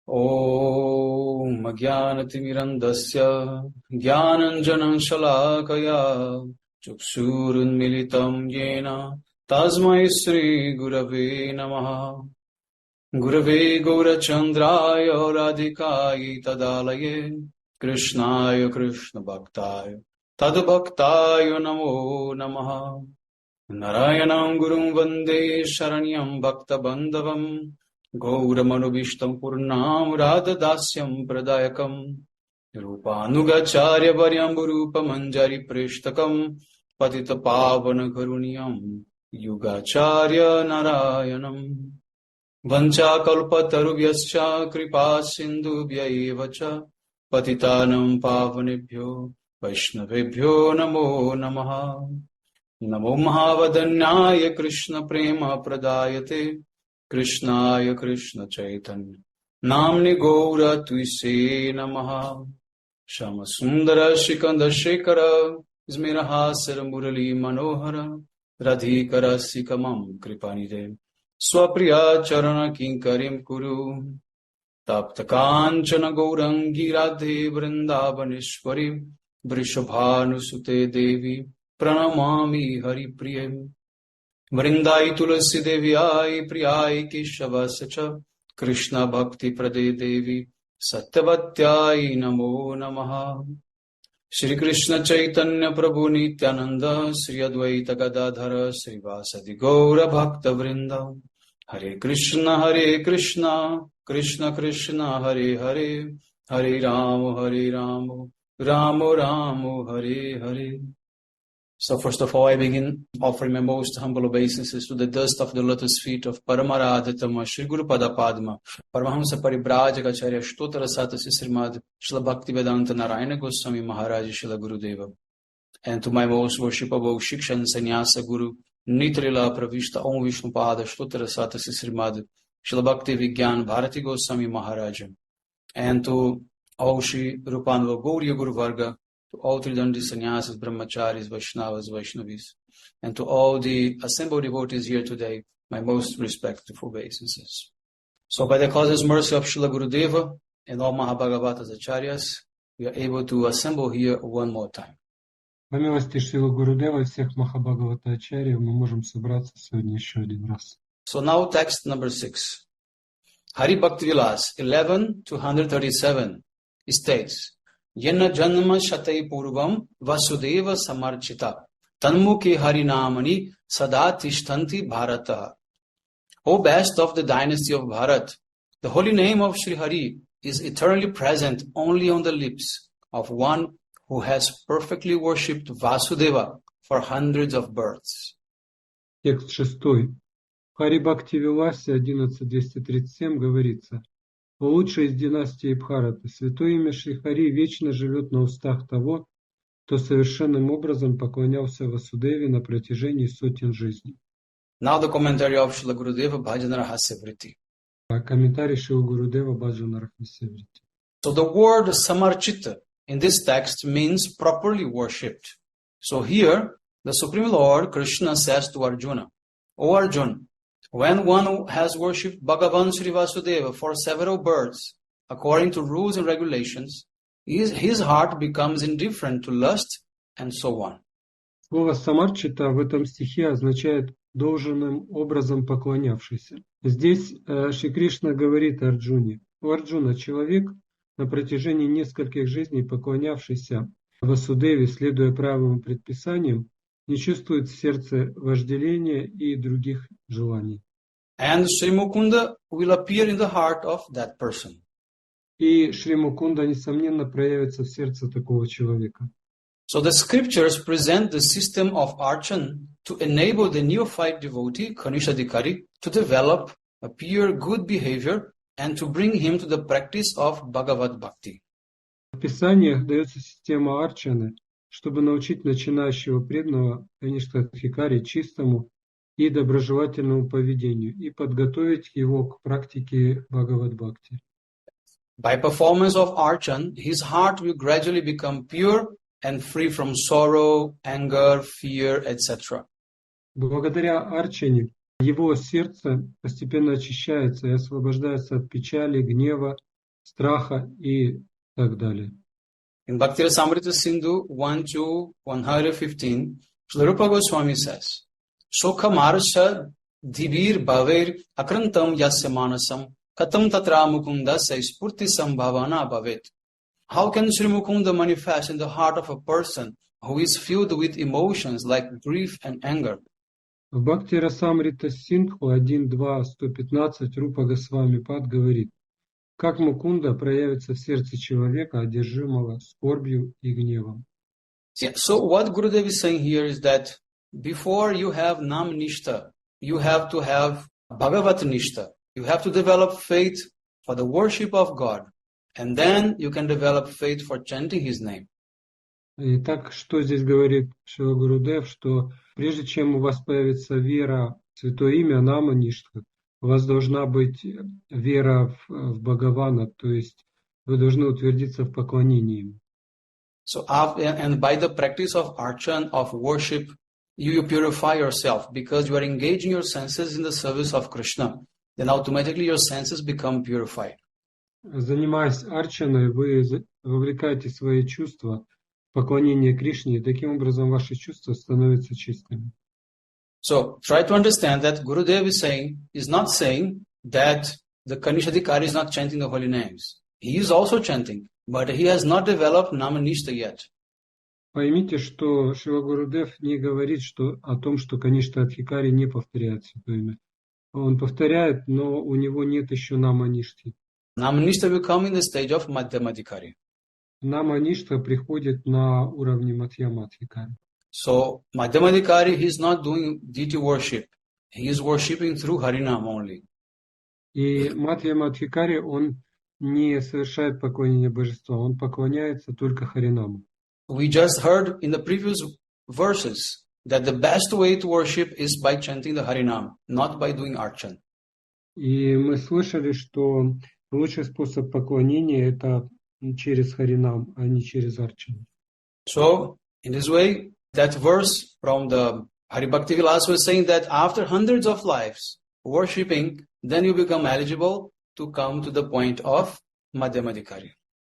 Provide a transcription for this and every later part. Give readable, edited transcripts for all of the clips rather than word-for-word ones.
Om Ajnanatimirandasya Jnananjanam Shalakaya Chukshurunmilitam Yena Tasmai Shri Gurave Namaha. Gurave Gaurachandraya Radhikaye Tadalaye Krishnaya Krishna Bhaktaya Tadbhaktaya Namo Namaha. Narayanam Gurum Vande Sharanyam Bhakta Bandhavam Gauramanubhishtam Purnam Radhadasyam Pradayakam Rupanugacharya Varyam Rupa Manjari Prishtakam Patita Pavana Karuniyam Yugacharya Narayanam Vancha Kalpatarubhyascha Kripa Sindhubhya Evacha Patitanam Pavanebhyo Vaishnavebhyo Namo Namaha. Namo Mahavadanyaya Krishna Prema Pradayate Krishnaya Krishna Chaitanya Namni Gaura Tuise Namaha. Shama Sundara Shikanda Shekara Izmirahasara Murali Manohara Radhikara Sikamam Kripanide Swapriya Charana Kinkarim Kuru Tapta Kanchana Gaurangi Radhe Vrindavaneshwari Vrishabhanusute Devi Pranamami Hari Priyam Vrindai Tulasi Devyai Priyai Keshavascha Krishna Bhakti Prade Devi Satyavatyai Namo Namaha. Shri Krishna Chaitanya Prabhu Nityananda Sri Advaita Gadadhara Sri Vasadi Gaura Bhakta Vrinda Hare Krishna Krishna Krishna Hare Hare Hare Rama Rama Rama Hare Hare. So first of all, I begin offering my most humble obeisances to the dust of the lotus feet of Paramaradhatama Shri Guru Pada Padma, Paramahamsa Paribrajagacharya Shtotara Satasi Srimad Shila Bhaktivedanta Narayana Goswami Maharaj Shila Gurudeva, and to my most worshipable Shiksha and Sannyasa Guru Nitrila Pravishta Om Vishnu Pada Shtotara Satasi Srimad Shila Bhakti Vigyan Bharati Goswami Maharaj, and to all Shri Rupanva Gauriya Guru Varga, to all Tridandi Sannyasas, Brahmacharis, Vaishnavas, Vaishnavis, and to all the assembled devotees here today, my most respectful obeisances. So by the causeless mercy of Srila Gurudeva and all Mahabhagavatas Acharyas, we are able to assemble here one more time. По милости Шрила Гурудева и всех Махабхагавата Ачарьев мы можем собраться сегодня еще один раз. So now text number 6. Hari Bhakti Vilas 11-137 states, Yena Janma Shatai Purvam Vasudeva Samarchita Tanmukhe Harinamani Sada Tishtanti Bharata. O best of the dynasty of Bharat, the holy name of Sri Hari is eternally present only on the lips of one who has perfectly worshipped Vasudeva for hundreds of births. Текст 6. В Хари Бхакти Виласе 11.237 говорится: «О лучшей из династии Бхараты, святое имя Шри Хари вечно живет на устах того, кто совершенным образом поклонялся Васудеве на протяжении сотен жизней». Now the commentary of Shri Bhaджана-рахасья Vritti. Комментарий Шрила Гурудева Бхаджана-рахасья Vritti. So the word Samarchita in this text means properly worshipped. So here, the Supreme Lord Krishna says to Arjuna, O Arjuna, when one has worshipped Bhagavan Sri Vasudeva for several births, according to rules and regulations, his heart becomes indifferent to lust and so on. Слово «самарчита» в этом стихе означает «должным образом поклонявшийся». Здесь Шри Кришна говорит Арджуне: «О Арджуна, человек, на протяжении нескольких жизней поклонявшийся Васудеве, следуя правилам и предписаниям, не чувствует в сердце вожделения и других желаний». And Sri Mukunda will appear in the heart of that person. И Шри Мукунда, несомненно, проявится в сердце такого человека. So the scriptures present the system of archan to enable the neophyte devotee, Kanishadikari, to develop a pure good behavior and to bring him to the practice of Bhagavad Bhakti. В Писаниях дается система арчаны, чтобы научить начинающего преданного Канишадхикари чистому и доброжелательному поведению и подготовить его к практике Бхагавад-бхакти. By performance of archan, his heart will gradually become pure and free from sorrow, anger, fear, etc. Благодаря арчане его сердце постепенно очищается и освобождается от печали, гнева, страха и так далее. In Bhakti Rasamrita Sindhu 1-115, Shri Rupa Goswami says, Sokha Marasha Dhibir Bhaver Akrantam Yasya Manasam Katam Tatra Mukunda Spurti Sambhavana Bhavet. How can Sri Mukunda manifest in the heart of a person who is filled with emotions like grief and anger? В Бхакти Расамрита Синдху 1.2.115 Рупа Госвами Пад говорит, как Мукунда проявится в сердце человека, одержимого скорбью и гневом. So what Gurudev is saying here is that before you have Nam Nishta, you have to have Bhagavat Nishta. You have to develop faith for the worship of God. And then you can develop faith for chanting His name. Итак, что здесь говорит Шрила Гурудев, что прежде чем у вас появится вера в Святое Имя, Нама Ништха, у вас должна быть вера в Бхагавана, то есть вы должны утвердиться в поклонении Ему. So, and by the practice of archan, of worship, you purify yourself because you are engaging your senses in the service of Krishna. Then automatically your senses become purified. Занимаясь арчаной, вы вовлекаете свои чувства в поклонение Кришне, и таким образом ваши чувства становятся чистыми. So try to understand that Gurudev is not saying that the Kanishadikari is not chanting the holy names. He is also chanting, but he has not developed Namanishta yet. Поймите, что Шрила Гурудев не говорит о том, что Каништа Адхикари не повторяет Святое Имя. Он повторяет, но у него нет еще Наманишти. Namanishta will come in the stage of Madhyamadhikari. Наманишта приходит на уровне Мадхьямадхикари. So Madhyamadhikari, he is not doing deity worship. He is worshipping through Harinam only. И Мадхьямадхикари, он не совершает поклонение божества, он поклоняется только Харинаму. We just heard in the previous verses that the best way to worship is by chanting the Harinam, not by doing archan. И мы слышали, что лучший способ поклонения это через Харинам, а не через арчану. So, in this way, that verse from the Haribhakti Vilas was saying that after hundreds of lives worshipping, then you become eligible to come to the point of Madhyamadhikari.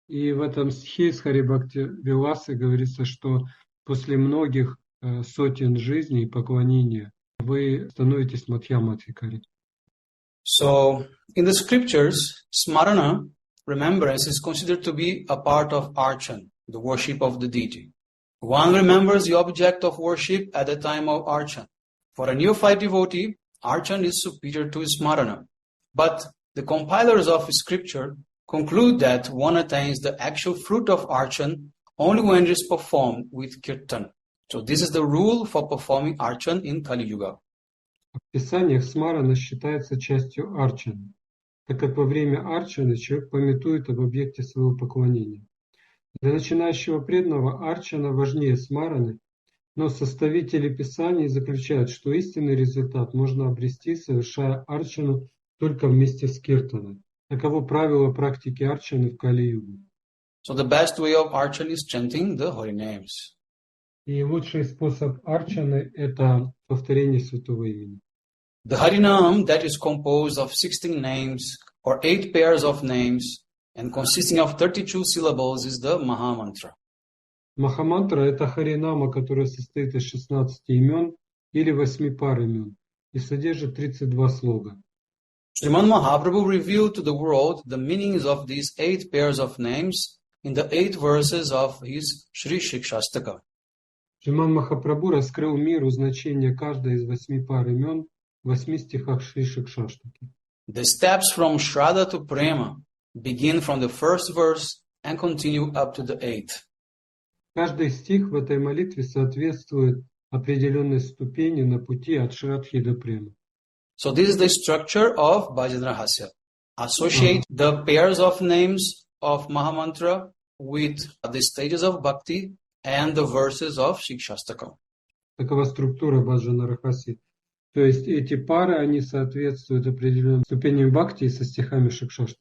И в этом стихе из Харибхакти Виласы говорится, что после многих сотен жизней поклонения вы становитесь Мадхьямадхикари. So, in the scriptures, smarana, remembrance, is considered to be a part of archan, the worship of the deity. One remembers the object of worship at the time of archan. For a neophyte devotee, archan is superior to smarana. But the compilers of scripture conclude that one attains the actual fruit of archan only when it is performed with kirtan. So this is the rule for performing archan in Kali Yuga. В Писаниях смарана считается частью арчаны, так как во время арчаны человек памятует об объекте своего поклонения. Для начинающего преданного арчана важнее смараны, но составители Писаний заключают, что истинный результат можно обрести, совершая арчану только вместе с киртаном. Таково правило практики арчаны в Кали-югу. So the best way of archan is chanting the holy names. И лучший способ арчаны – это повторение святого имени. The Harinam that is composed of 16 names or 8 pairs of names and consisting of 32 syllables is the Mahamantra. Махамантра – это харинама, которая состоит из 16 имен или 8 пар имен и содержит 32 слога. Sriman Mahaprabhu revealed to the world the meanings of these 8 pairs of names in the 8 verses of his Shri Shikshastaka. Шриман Махапрабху раскрыл миру значение каждой из 8 пар имен в 8 стихах Шри Шикшаштаки. The steps from Shraddha to Prema begin from the first verse and continue up to the 8th. Каждый стих в этой молитве соответствует определенной ступени на пути от Шрадхи до Премы. So this is the structure of Bhajan-rahasya. Associate the pairs of names of Mahamantra with the stages of bhakti and the verses of Shikshastaka. Такова структура Бхаджана-рахасьи. То есть эти пары, они соответствуют определенным ступеням бхакти со стихами Шикшашты.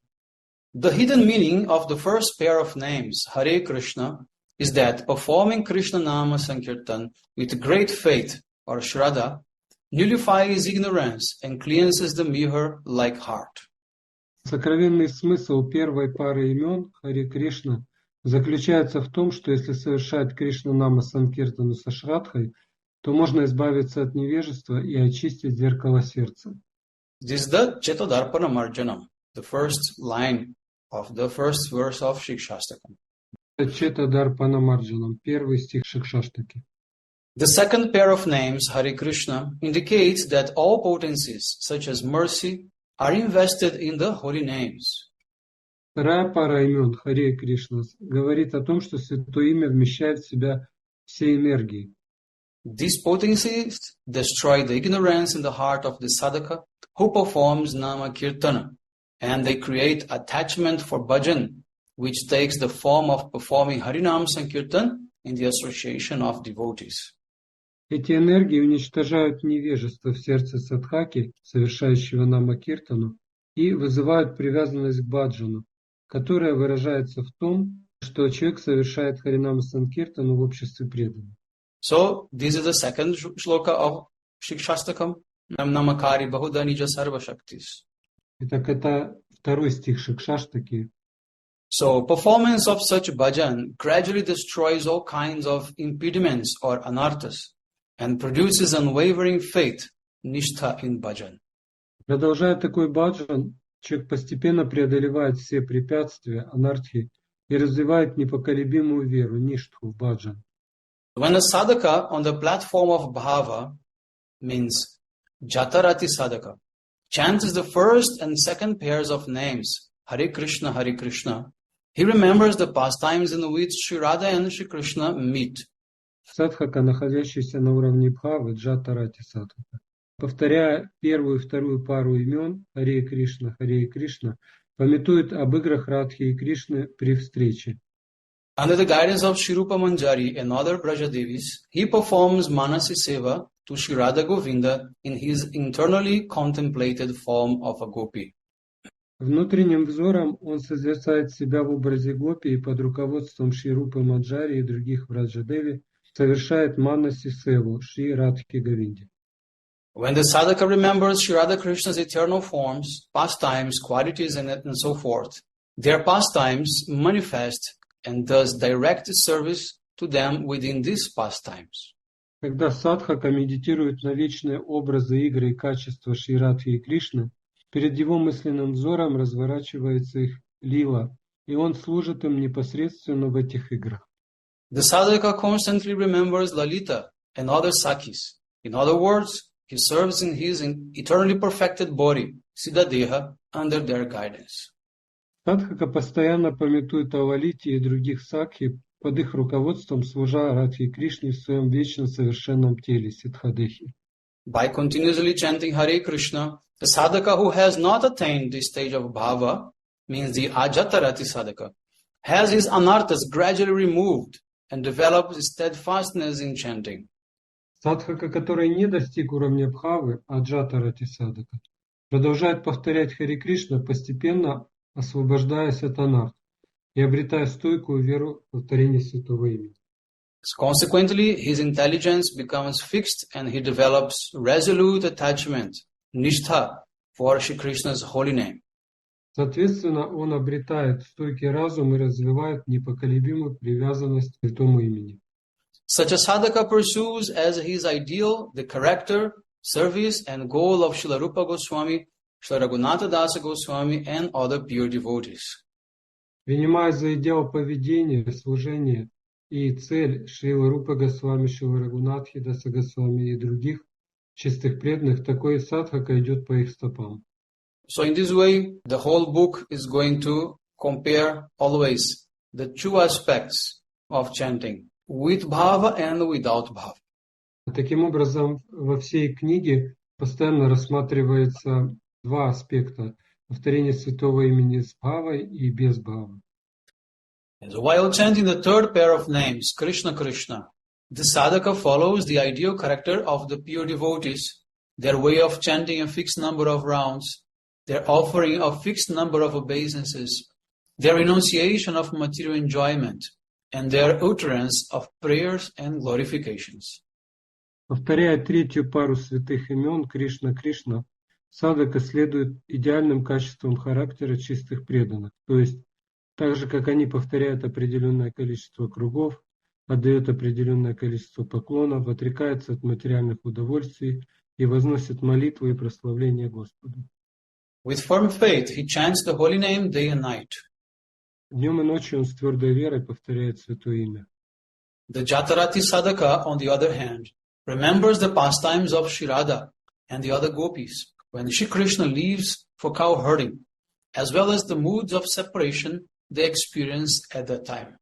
The hidden meaning of the first pair of names, Hare Krishna, is that performing Krishna Nama Sankirtan with great faith or Shraddha nullifies ignorance and cleanses the mirror like heart. Сокровенный смысл первой пары имен Харе Кришна заключается в том, что если совершать Кришна-нама Санкиртану со Шрадхой, то можно избавиться от невежества и очистить зеркало сердца. This is the Chetadarpana Marjanam, the first line of the first verse of Shikshastakam. Четадарпана Марджанам, первый стих Шикшаштаки. The second pair of names, Hare Krishna, indicates that all potencies, such as mercy, are invested in the holy names. Вторая пара имен Харе Кришна говорит о том, что Святое Имя вмещает в себя все энергии. These potencies destroy the ignorance in the heart of the sadhaka who performs nama kirtana, and they create attachment for bhajan, which takes the form of performing Harinam Sankirtan in the association of devotees. Эти энергии уничтожают невежество в сердце садхаки, совершающего нама-киртану, и вызывают привязанность к баджану, которая выражается в том, что человек совершает Харинама Санкиртану в обществе преданных. So, this is the second shloka of Shikshastakam, Namakari Bahuda Nija Sarva Shaktis. Итак, это второй стих Шикшаштаки. So, performance of such bhajan gradually destroys all kinds of impediments or anarthas and produces unwavering faith, nishtha in bhajan. Продолжая такой баджан, человек постепенно преодолевает все препятствия, анархи, и развивает непоколебимую веру, ништху в баджан. When a sadhaka on the platform of bhava, means jatarati sadhaka, chants the first and second pairs of names, Hare Krishna, he remembers the pastimes in which Shri Radha and Shri Krishna meet. Садхака, находящийся на уровне бхавы, джатарати садхака, повторяя первую и вторую пару имен Харе Кришна, памятует об играх Радхи и Кришны при встрече. Under the guidance of Shri Rupa Manjari and other Brajadevis, he performs Manasi Seva to Shri Radha Govinda in his internally contemplated form of a gopi. Внутренним взором он созерцает себя в образе гопи и под руководством Шри Рупы Маджари и других Враджадеви совершает Манаси Севу Шри Радхи Говинде. When the sadhaka remembers Shri Radha Krishna's eternal forms, pastimes, qualities, and so forth, their pastimes manifest and does direct service to them within these pastimes. Когда садхака медитирует на вечные образы, игры и качества Шри Радхи и Кришны, перед его мысленным взором разворачивается их лила, и он служит им непосредственно в этих играх. The sadhaka constantly remembers Lalita and other Sakhis. In other words, he serves in his eternally perfected body, Siddhadeha, under their guidance. Садхака постоянно памятует о Лалите и других сакхи под их руководством, служа Радхи и Кришне в своем вечно совершенном теле Сиддхадехи. By continuously chanting Hare Krishna, the sadhaka who has not attained the stage of bhava, means the ajatarati sadhaka, has his anarthas gradually removed and develops steadfastness in chanting. Садхака, который не достиг уровня бхавы, аджатарати садхака, продолжает повторять Харе Кришна, постепенно освобождаясь от анарт и обретая стойкую веру в повторение святого имени. Consequently, his intelligence becomes fixed and he develops resolute attachment, nishtha, for Shri Krishna's holy name. Соответственно, он обретает стойкий разум и развивает непоколебимую привязанность к святому имени. Such a sadhaka pursues as his ideal the character, service, and goal of Srila Rupa Goswami, Srila Raghunatha Dasa Goswami, and other pure devotees. Принимая за идеал поведения, служения и цель Шрила Рупы Госвами, Шрила Рагунатхи Даса Госвами и других чистых преданных, такой садхака идет по их стопам. So in this way, the whole book is going to compare always the two aspects of chanting, with bhava and without bhava. Таким образом, во всей книге постоянно рассматривается два аспекта: повторение святого имени с бхавой и без бхавы. So while chanting the third pair of names, Krishna Krishna, the sadhaka follows the ideal character of the pure devotees, their way of chanting a fixed number of rounds, their offering a fixed number of obeisances, their renunciation of material enjoyment, and their utterance of prayers and glorifications. Повторяя третью пару святых имен Кришна Кришна, Садака следует идеальным качествам характера чистых преданных, то есть так же, как они повторяют определенное количество кругов, отдают определенное количество поклонов, отрекаются от материальных удовольствий и возносят молитвы и прославление Господу. With firm faith, he chants the holy name day and night. Днем и ночью он с твердой верой повторяет Святое Имя. The Jatarati Sadhaka, on the other hand, remembers the pastimes of Shri Radha and the other gopis when Shri Krishna leaves for cow herding, as well as the moods of separation they experienced at that time.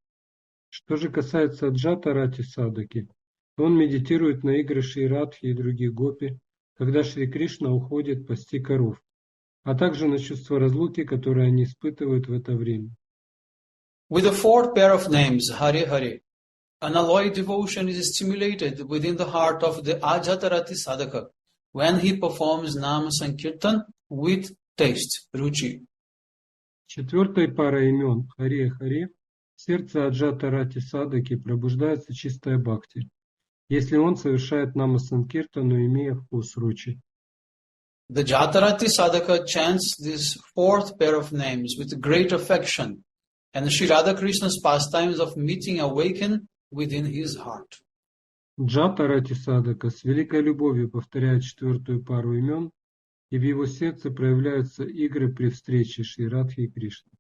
Что же касается Джатарати Садаки, то он медитирует на игры Шри Радхи и других гопи, когда Шри Кришна уходит пасти коров, а также на чувство разлуки, которое они испытывают в это время. With the fourth pair of names, Hare Hare, unalloyed devotion is stimulated within the heart of the Ajatarati Sadhaka when he performs Nam Sankirtan with taste, Ruchi. Четвертой парой имен Харе Харе в сердце Аджатарати Садаки пробуждается чистая бхакти, если он совершает Нама Санкиртану, имея вкус Ручи. The Jatarati Sadhaka chants this fourth pair of names with great affection, and Sri Radha Krishna's pastimes of meeting awaken within his heart. Джатарати Садака с великой любовью повторяет четвертую пару имен, и в его сердце проявляются игры при встрече Шри Радхи и Кришны.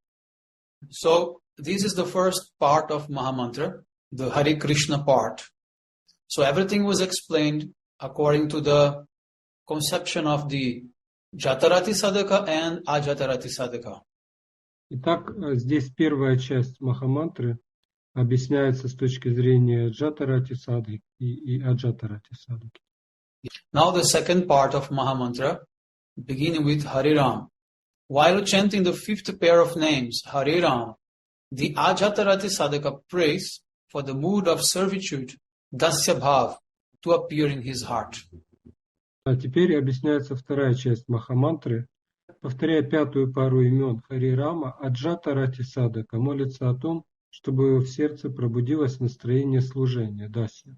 So, this is the first part of Mahamantra, the Hare Krishna part. So, everything was explained according to the conception of the Jatarati Sadhaka and Ajatarati Sadhaka. Итак, здесь первая часть Махамантры объясняется с точки зрения Джатарати Садхи и Аджатарати Садхи. Now the second part of Mahamantra, beginning with Hare Ram. While chanting the fifth pair of names, Hare Ram, the Ajatarati Sadhaka prays for the mood of servitude, Dasya Bhav, to appear in his heart. А теперь объясняется вторая часть Махамантры. Повторяя пятую пару имен Хари Рама, Аджатарати Садака молится о том, чтобы в сердце пробудилось настроение служения, Дасья.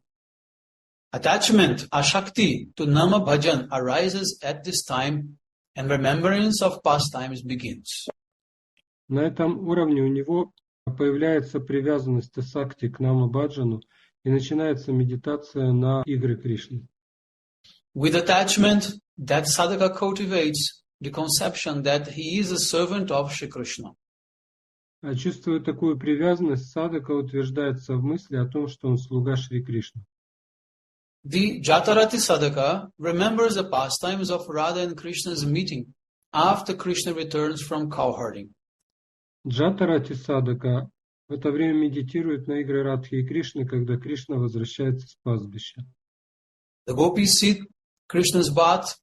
Attachment, Ashakti, to Nama Bhajan arises at this time and remembrance of pastimes begins. На этом уровне у него появляется привязанность Асакти к Нама Баджану и начинается медитация на игры Кришны. With attachment, that sadhaka cultivates the conception that he is a servant of Shri Krishna. А чувствуя такую привязанность, садака утверждается в мысли о том, что он слуга Шри Кришны. The Jatarati Sadhaka remembers the pastimes of Radha and Krishna's meeting after Krishna returns from cow herding. Джатарати Садака в это время медитирует на игры Радхи и Кришны, когда Кришна возвращается с пастбища. The gopis see Krishna's bath,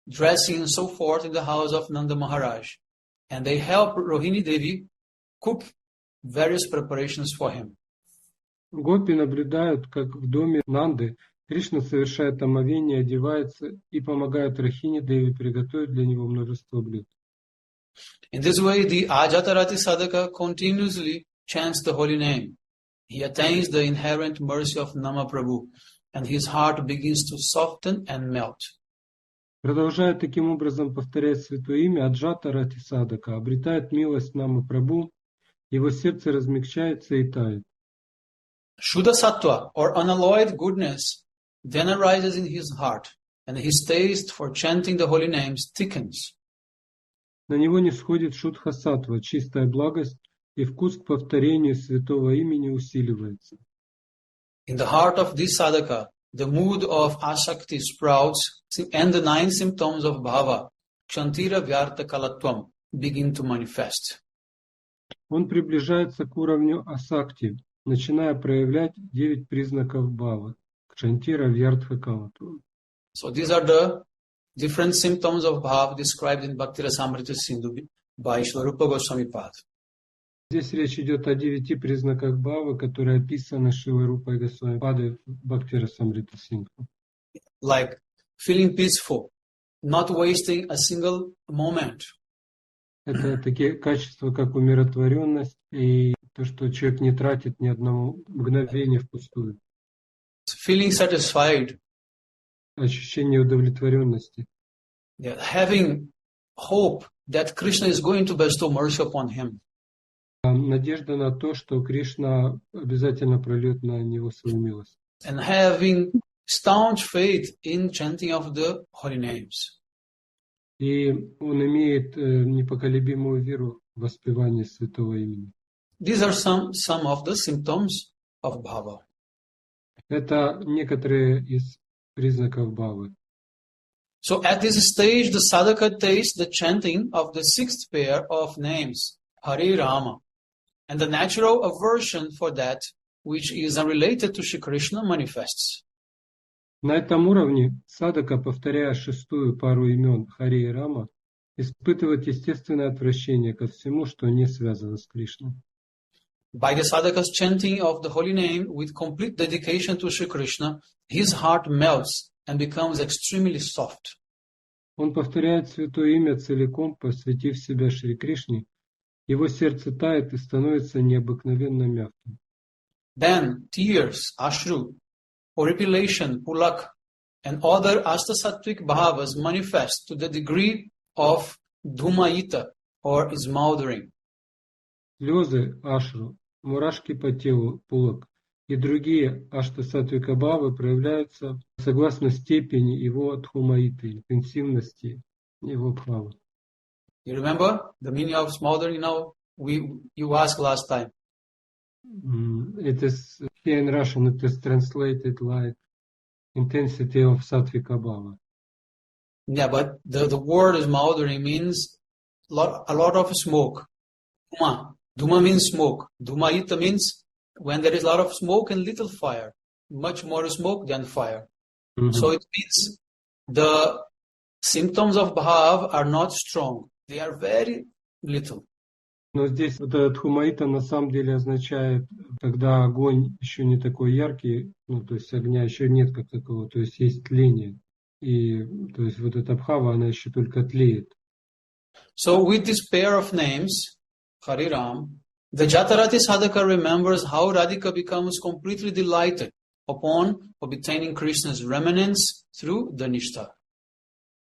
dressing and so forth in the house of Nanda Maharaj, and they help Rohini Devi cook various preparations for him. Гопи наблюдают, как в доме Нанды Кришна совершает омовение, одевается и помогает Рахини Деви приготовить для него множество блюд. In this way, the Ajatarati Sadhaka continuously chants the holy name. He attains the inherent mercy of Nama Prabhu, and his heart begins to soften and melt. Продолжая таким образом повторять Святое Имя, Аджатарати Садака обретает милость Намы Прабху, его сердце размягчается и тает. Shuddha Sattva, or unalloyed goodness, then arises in his heart, and his taste for chanting the holy names thickens. На него не сходит шудха саттва, чистая благость, и вкус к повторению святого имени усиливается. In the heart of this sadhaka, the mood of asakti sprouts, and the 9 symptoms of bhava, kshantira vyarta kalatvam, begin to manifest. Он приближается к уровню асакти, начиная проявлять 9 признаков бхавы, кшантира вьяртха калатва. So these are the different symptoms of bhava described in Bhakti Rasamrita Sindhu by Shvarupa Goswami Pad. Здесь речь идет о 9 признаках бхавы, которые описаны Шилой Рупой Госвами Падой в Бхакти Расамрита Синдху. Like feeling peaceful, not wasting a single moment. Это такие качества, как умиротворенность и то, что человек не тратит ни одного мгновения впустую. Feeling satisfied. Ощущение удовлетворенности. having hope that Krishna is going to bestow mercy upon him. Надежда на то, что Кришна обязательно прольет на него свою милость. And having staunch faith in chanting of the holy names. И он имеет непоколебимую веру в воспевание святого имени. These are some of the symptoms of bhava. Это некоторые из признаков бхавы. So at this stage, the sadhaka tastes the chanting of the sixth pair of names, Hare Rama, and the natural aversion for that which is unrelated to Shri Krishna manifests. На этом уровне садака, повторяя шестую пару имен Харе и Рама, испытывает естественное отвращение ко всему, что не связано с Кришной. By the sadhaka's chanting of the holy name with complete dedication to Shri Krishna, his heart melts and becomes extremely soft. Он повторяет святое имя целиком, посвятив себя Шри Кришне, его сердце тает и становится необыкновенно мягким. Then tears, ashru, horripilation, pulak, and other astasattvic bhavas manifest to the degree of dhumayita or smoldering. Слезы, ашру, мурашки по телу, пулак и другие аштасатвика бхавы проявляются согласно степени его дхумаиты, интенсивности его бхавы. You remember the meaning of smoldering? You asked last time. It is here in Russian. It is translated like intensity of sattvika bhava. Yeah, but the word smoldering means a lot of smoke. Dhuma means smoke. Dhumayita means when there is a lot of smoke and little fire. Much more smoke than fire. Mm-hmm. So it means the symptoms of bhav are not strong. They are very little. Но здесь вот этот хумаита на самом деле означает, когда огонь еще не такой яркий, то есть огня еще нет как такого, то есть есть тление. И то есть вот эта бхава, она еще только тлеет. So with this pair of names, Hare Ram, the Jatarati sadhaka remembers how Radhika becomes completely delighted upon obtaining Krishna's remnants through the Nishtha.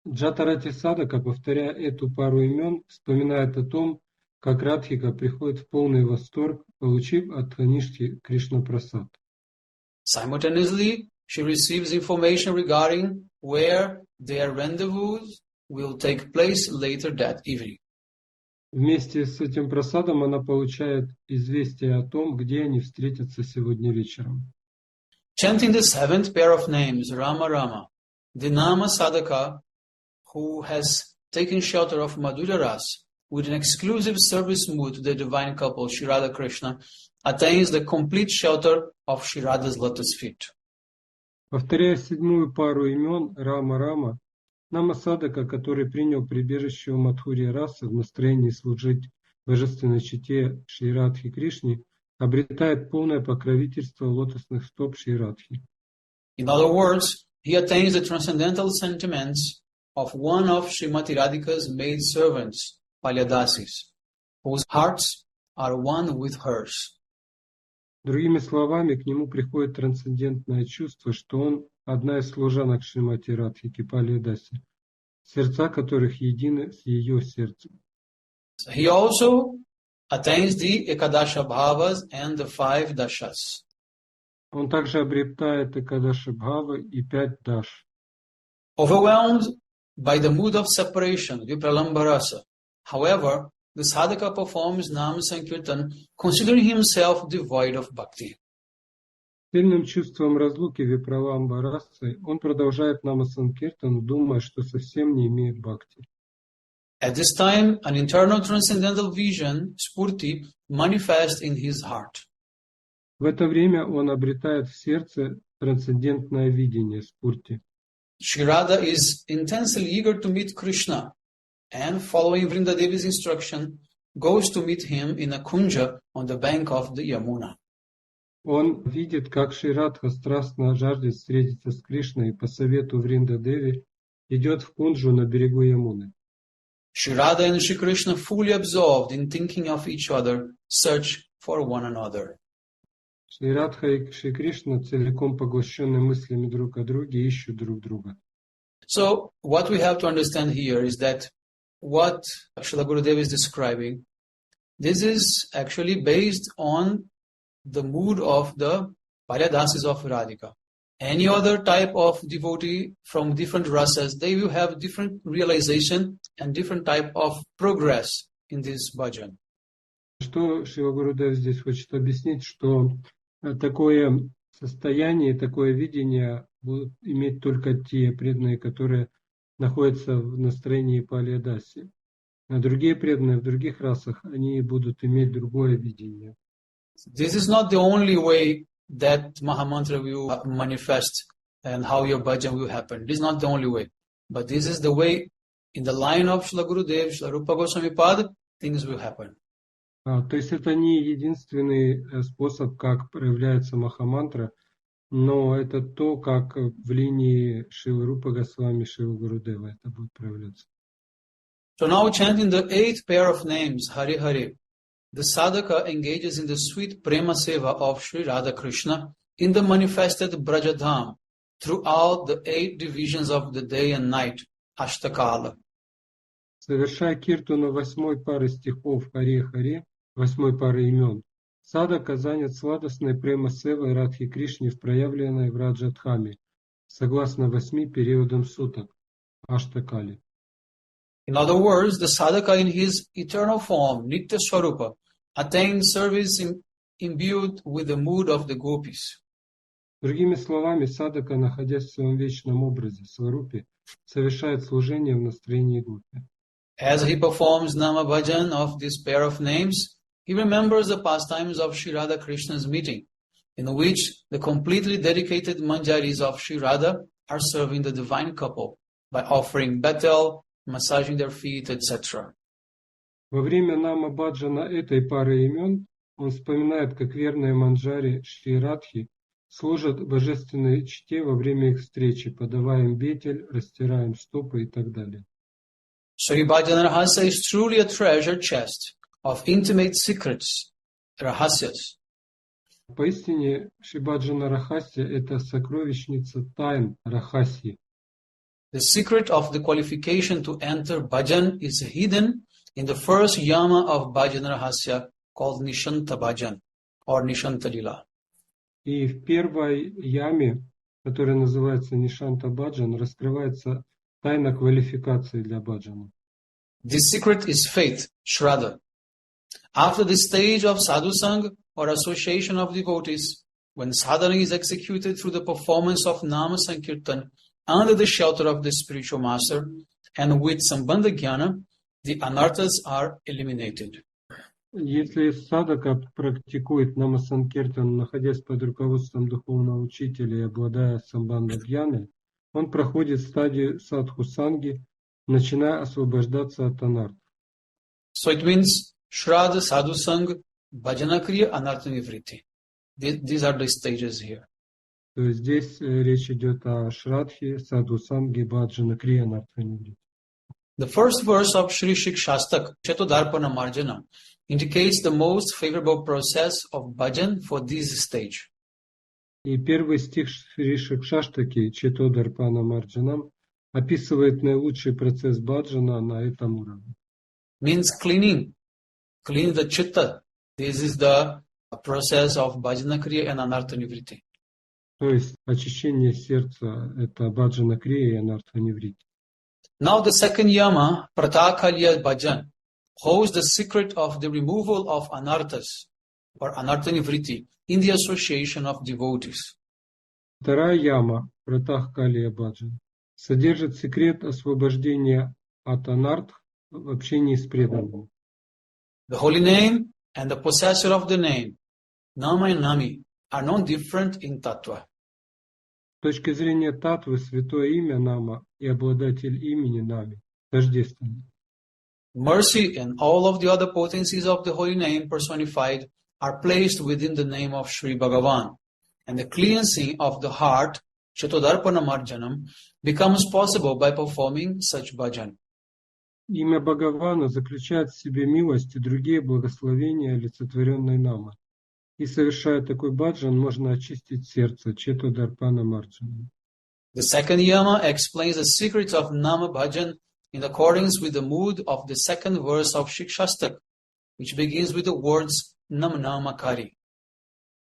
Джатарати садака, повторяя эту пару имен, вспоминает о том, как Радхика приходит в полный восторг, получив от Канишки Кришна Прасад. Simultaneously, she receives information regarding where their rendezvous will take place later that evening. Вместе с этим прасадом она получает известие о том, где они встретятся сегодня вечером. Chanting the seventh pair of names, Rama Rama, the Nama Sadhaka, who has taken shelter of Madhura Ras, with an exclusive service mood to the divine couple, Shri Radha Krishna, attains the complete shelter of Shri Radha's lotus feet. Повторяя седьмую пару имен Рама Рама, Нама Садака, который принял прибежище у Мадхури Расы в настроении служить божественной чете Шри Радхи Кришне, обретает полное покровительство лотосных стоп Шри Радхи. In other words, he attains the transcendental sentiments of one of Srimati Radhika's maid servants, Palyadasis, whose hearts are one with hers. Другими словами, к нему приходит трансцендентное чувство, что он одна из служанок Шримати Радхи Палиядаси, сердца которых едины с ее сердцем. He also attains the Ekadasha Bhavas and the 5 Dashas. Он также обретает Экадаша Бхавы и 5 Даш. Overwhelmed by the mood of separation, Vipralambarasa, however, the sadhaka performs Nam Sankirtan, considering himself devoid of bhakti. Сильным чувством разлуки Випраламбарасы он продолжает Нама Санкиртан, думая, что совсем не имеет бхакти. At this time, an internal transcendental vision, spurti, manifests in his heart. В это время он обретает в сердце трансцендентное видение спурти. Shri Radha is intensely eager to meet Krishna, and following Vrindadevi's instruction, goes to meet him in a kunja on the bank of the Yamuna. Он видит, как Шри Радха страстно жаждет встретиться с Кришной и по совету Вриндадеви идет в кунджу на берегу Ямуны. Shri Radha and Shri Krishna, fully absorbed in thinking of each other, search for one another. Шри Радха и Шри Кришна, целиком поглощенные мыслями друг о друге, ищут друг друга. So what we have to understand here is that what Srila Gurudev is describing, this is actually based on the mood of the Paryadasis of Radhika. Any other type of devotee from different rasas, they will have different realization and different type of progress in this bhajan. Что Шрила Гурудев здесь хочет объяснить, что такое состояние, такое видение будут иметь только те преданные, которые находятся в настроении Палиадаси. А другие преданные в других расах, они будут иметь другое видение. This is not the only way that Mahamantra will manifest and how your bhajan will happen. This is not the only way. But this is the way, in the line of Srila Gurudev, Srila Rupa Goswami Pad, things will happen. То есть это не единственный способ, как проявляется Махамантра, но это то, как в линии Шрилы Рупа Госвами, Шрилы Гурудева это будет проявляться. So now chanting the 8th pair of names, Hare Hare, the sadhaka engages in the sweet prema seva of Sri Radha Krishna in the manifested Brajadham throughout the 8 divisions of the day and night, Ashtakala. Совершая киртану 8 пары стихов Харе-Харе, 8 пары имен, садака занят сладостной према-севой Радхи Кришне в проявленной в Раджадхаме, согласно 8 периодам суток, Аштакали. In other words, the sadhaka in his eternal form, Nitya Swarupa, attains service imbued with the mood of the gopis. Другими словами, садака, находясь в своем вечном образе, Сварупе, совершает служение в настроении гопи. As he performs Nama Bhajan of this pair of names, he remembers the pastimes of Sri Radha Krishna's meeting, in which the completely dedicated manjaris of Sri Radha are serving the divine couple by offering betel, massaging their feet, etc. Во время Нама Баджана этой пары имен он вспоминает, как верные манджари Шри Радхи служат божественной чте во время их встречи, подавая им бетель, растирая им стопы и так далее. Shri Bhaджана-рахасья is truly a treasure chest of intimate secrets, rahasyas. Поистине, Шри Бхаджана-рахасья – это сокровищница тайн Рахасьи. The secret of the qualification to enter bhajan is hidden in the first yama of Bhajana-rahasya called Nishanta Bhajan or Nishanta Lila. И в первой яме, которая называется Нишанта Баджан, раскрывается тайна квалификации для баджана. This secret is faith, Shraddha. After the stage of sadhusang or association of devotees, when sadhana is executed through the performance of nama sankirtan under the shelter of the spiritual master and with sambandha jnana, the anarthas are eliminated. Если садака практикует намасанкиртан, находясь под руководством духовного учителя и обладая самбандха-гьяной, он проходит стадию садху-санги, начиная освобождаться от анарт. So it means Shraddha, Sadhusang, Bhajanakriya, Anartha Nivritti. These are the stages here. То есть здесь речь идет о Шрадхе, Садху-санге, Баджана-крия, Анарта-ниврити. The first verse of Shri Shikshastak, Chetodarpana Marjana, indicates the most favorable process of bhajan for this stage. И первый стих Шри Шикшаштаки, Четодарпана Марджанам, описывает наилучший процесс баджана на этом уровне. Means clean the chitta. This is the process of bhajana kriya and anartha nivritti. То есть очищение сердца – это баджана крия и анарта ниврити. Now the second yama, Pratakalya Bhajan, holds the secret of the removal of anarthas or anartha nivritti in the association of devotees. Вторая яма, Пратахкалия Баджан, содержит секрет освобождения от анарт в общении с преданными. The holy name and the possessor of the name, Nama and Nami, are not different in tattva. С точки зрения татвы, святое имя Нама и обладатель имени Нами тождественны. Mercy and all of the other potencies of the holy name personified are placed within the name of Sri Bhagavan, and the cleansing of the heart, Chetodarpana Marjanam, becomes possible by performing such bhajan. Имя Бхагавана заключает в себе милость и другие благословения олицетворенной Намы. И совершая такой баджан, можно очистить сердце Четодарпана Марджана. The second yama explains the secret of Nama Bhajan in accordance with the mood of the second verse of Shikshastak, which begins with the words Nam Namakari.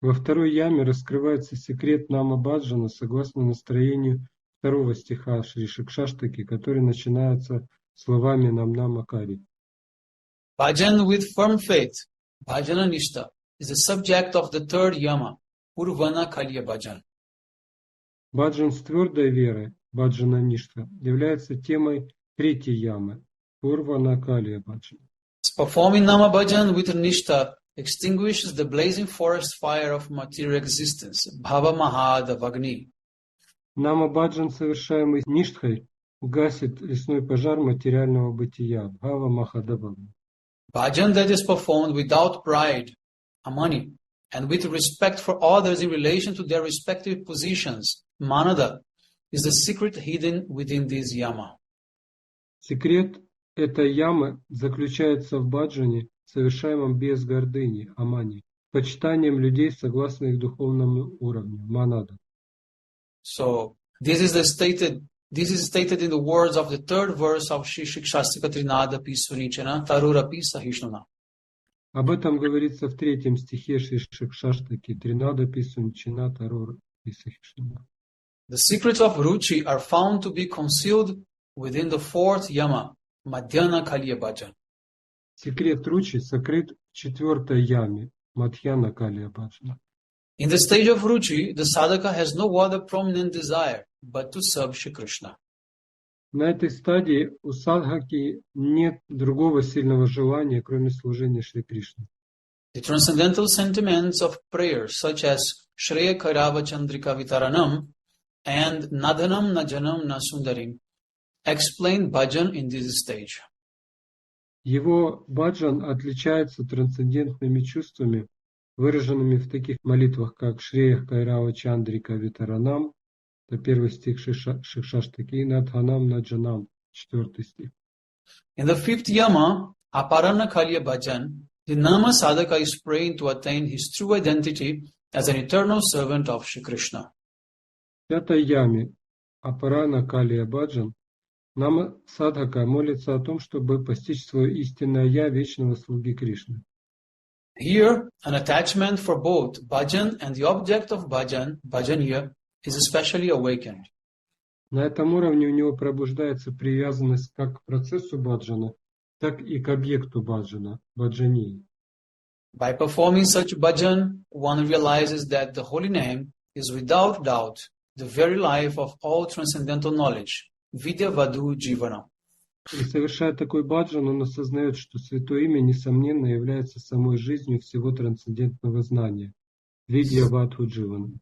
Во второй яме раскрывается секрет Нама Баджана согласно настроению второго стиха Шри Шикшаштаки, который начинается словами Нам Намакари. Bhajan with firm faith, Bhajana Nishta, is the subject of the third yama, Purvana Kaliya Bhajan. Баджан с твердой верой, Баджана Ништха, является темой третьей ямы, Пурвана Калия Баджан. Performing Nama Bhajan with Nishta extinguishes the blazing forest fire of material existence, Bhava Mahadavagni. Нама Баджан, совершаемый Ништхой, гасит лесной пожар материального бытия, Бхава Махадавагни. Bhajan that is performed without pride, amani, and with respect for others in relation to their respective positions, manada, is the secret hidden within this yama. Секрет этой ямы заключается в баджане, совершаемом без гордыни, амани, почитанием людей согласно их духовному уровню, манада. So this is stated in the words of the third verse of Shri Shikshastika Trinadapi Sunichana Tarurapi Sahishnuna. Об этом говорится в третьем стихе Шри Шикшаштаки, Тринадапи Сунчина Тарурапи Сахишнана. The secrets of Ruchi are found to be concealed within the fourth yama, Madhyana Kaliya Bhajan. Секрет Ручи сокрыт в четвертой яме, Мадхьяна Калия Баджана. In the stage of Ruchi, the sadhaka has no other prominent desire but to serve Shri Krishna. На этой стадии у садхаки нет другого сильного желания, кроме служения Шри Кришне. The transcendental sentiments of prayer, such as Shreya Kairava Chandrika Vitaranam and Nadhanam Najanam Nasundarim, explain bhajan in this stage. Его баджан отличается трансцендентными чувствами, выраженными в таких молитвах, как Шреях Кайрава Чандрика Витаранам, это первый стих Шикшаштаки, и Надханам Наджанам, четвертый стих. In the fifth yama, Aparana Kaliya Bhajan, the Nama Sadhaka is praying to attain his true identity as an eternal servant of Shri Krishna. В пятой яме Апарана Калия Баджан Нама Садхака молится о том, чтобы постичь свое истинное Я вечного слуги Кришны. Here, an attachment for both bhajan and the object of bhajan, bhajaniya, is especially awakened. На этом уровне у него пробуждается привязанность как к процессу баджана, так и к объекту баджана, баджании. By performing such bhajan, one realizes that the holy name is without doubt the very life of all transcendental knowledge, vidya vadu jivana. И совершая такой баджан, он осознает, что Святое Имя, несомненно, является самой жизнью всего трансцендентного знания. Видья вадху дживана.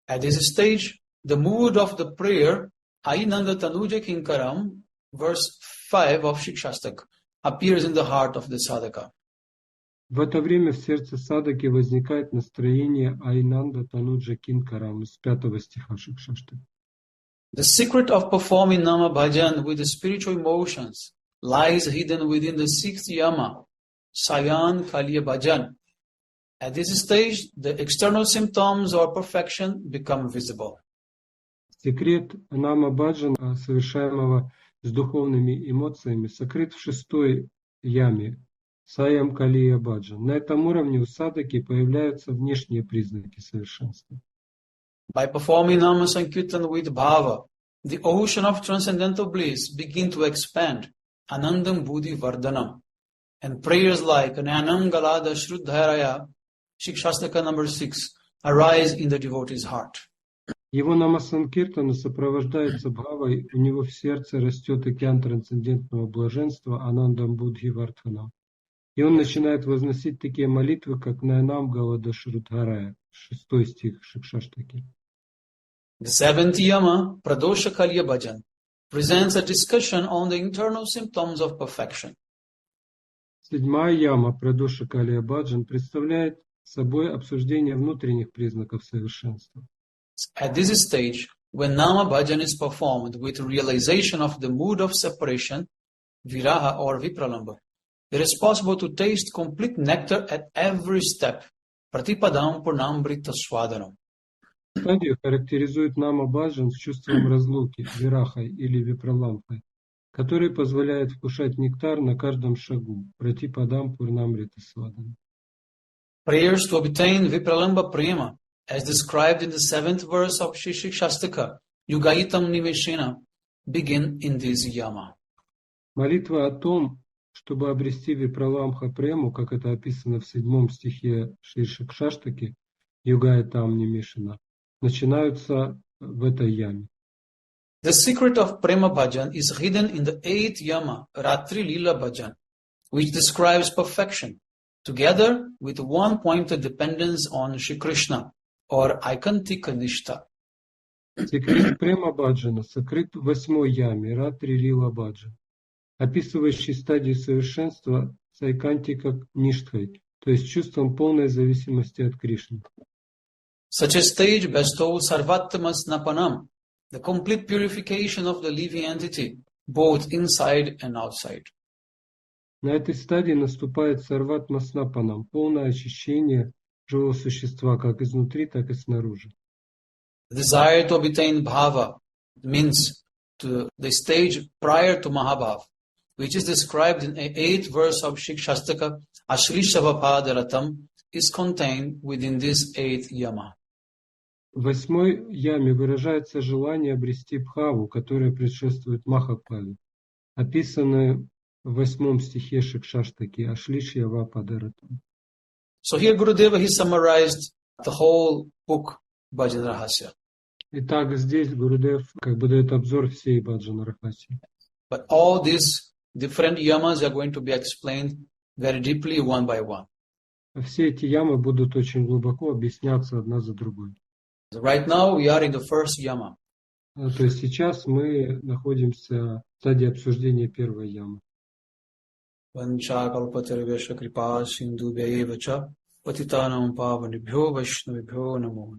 At this stage, the mood of the prayer, Ainanda Tanuja Kinkaram, verse 5 of Shikshastak, appears in the heart of the sadhaka. В это время в сердце садаки возникает настроение Айнанда Тануджа Кинкарам из 5 стиха Шикшаштаки. The secret of performing Nama Bhajan with the spiritual emotions lies hidden within the sixth yama, Sayan Kaliya Bhajan. At this stage, the external symptoms of perfection become visible. Секрет Нама Баджана, совершаемого с духовными эмоциями, сокрыт в 6 яме, Саям Калия Баджан. На этом уровне у садаки появляются внешние признаки совершенства. By performing Nama Sankirtan with Bhava, the ocean of transcendental bliss begin to expand, Anandam Buddhi Vardhanam, and prayers like Nanam Galada Shruddharaya, Shikshastaka number 6, arise in the devotee's heart. Его намасанкиртана сопровождается бхавой, у него в сердце растет океан трансцендентного блаженства Анандам Будхи Вардханам. И он начинает возносить такие молитвы, как Наянам Галада Шрудхарая, 6 стих Шикшаштаки. The seventh yama, Pradosha Kaliya Bhajan, presents a discussion on the internal symptoms of perfection. 7 яма, Прадоша Калия Баджан, представляет собой обсуждение внутренних признаков совершенства. At this stage, when Nama Bhajan is performed with realization of the mood of separation, viraha or vipralamba, it is possible to taste complete nectar at every step, pratipadam purnambrita swadanam. Стадию характеризует нама баджан с чувством разлуки, вирахой или випраламхой, который позволяет вкушать нектар на каждом шагу, пратипадам пурнамрита свадана. Prayers to obtain Vipralamba Prema, as described in the 7th verse of Shri Shastaka, Yugayitam Niveshena, begin in this yama. Молитва о том, чтобы обрести випраламха прему, как это описано в 7 стихе Шри Шакшаштаки, Югая-там Нимишина, начинаются в этой яме. The secret of Prema Bhajan is hidden in the 8th yama, Ratri Lila Bhajan, which describes perfection, together with one-pointed dependence on Shri Krishna, or Aikantika Nishtha. Секрет према баджана сокрыт в 8 яме, Ратри Лила Баджан, описывающий стадию совершенства сайкантика ништхой, то есть чувством полной зависимости от Кришны. Such a stage bestows Sarvattama Snapanam, the complete purification of the living entity, both inside and outside. На этой стадии наступает сарватма снапанам, полное очищение живого существа как изнутри, так и снаружи. The desire to obtain bhava means to the stage prior to Mahabhav, which is described in the 8th verse of Shri Shastaka, Ashri Shavapādaratam, is contained within this 8th yama. В 8 яме выражается желание обрести бхаву, которая предшествует Махапаве, описанное в 8 стихе Шикшаштаки Ашлишьява Падаратам. So here Gurudeva, he summarized the whole book Bhajan-rahasya. Итак, здесь Гурудев как бы дает обзор всей Бхаджана-рахасьи. But all these different yamas are going to be explained very deeply one by one. Все эти ямы будут очень глубоко объясняться одна за другой. So right now we are in the first yama. То есть сейчас мы находимся в стадии обсуждения первой ямы. Vanchakalpatarvesha kripa sindhu bhayeva cha patitanam pavanibhyo vaishnavibhyo namo.